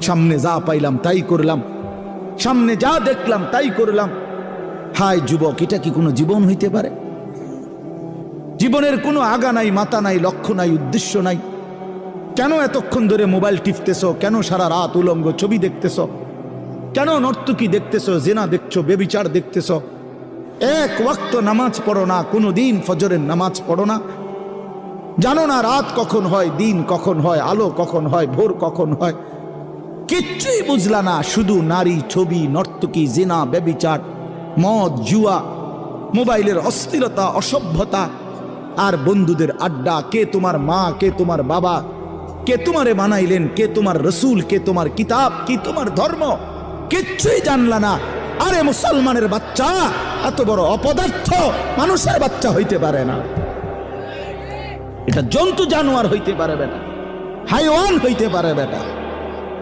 সামনে যা পাইলাম তাই করলাম, সামনে যা দেখলাম তাই করলাম। হায় যুবক, এটা কি কোনো জীবন হইতে পারে? জীবনের কোনো আগা নাই, মাথা নাই, লক্ষ্য নাই, উদ্দেশ্য নাই। কেন এতক্ষণ ধরে মোবাইল টিপতেছ? কেন সারা রাত উলঙ্গ ছবি দেখতেছ? কেন নর্তকী দেখতেছ, জেনা দেখছো, বেবিচার দেখতেছ? এক ওয়াক্ত নামাজ পড়ো না, কোনো দিন ফজরের নামাজ পড়ো না। জানো না রাত কখন হয়, দিন কখন হয়, আলো কখন হয়, ভোর কখন হয়? কিচ্ছুই বুঝলা না। শুধু নারী, ছবি, নর্তকী, জেনা, বেবিচার, মদ, জুয়া, মোবাইলের অস্থিরতা, অসভ্যতা, আর বন্ধুদের আড্ডা। কে তোমার মা, কে তোমার বাবা, কে তোমারে বানাইলেন, কে তোমার রসুল, কে তোমার কিতাব, কি তোমার ধর্ম, কিচ্ছুই জানলা না। আরে মুসলমানের বাচ্চা এত বড় অপদার্থ মানুষের বাচ্চা হইতে পারে না। এটা জন্তু জানোয়ার হইতে পারে বেটা, হাইওয়ান হইতে পারে বেটা।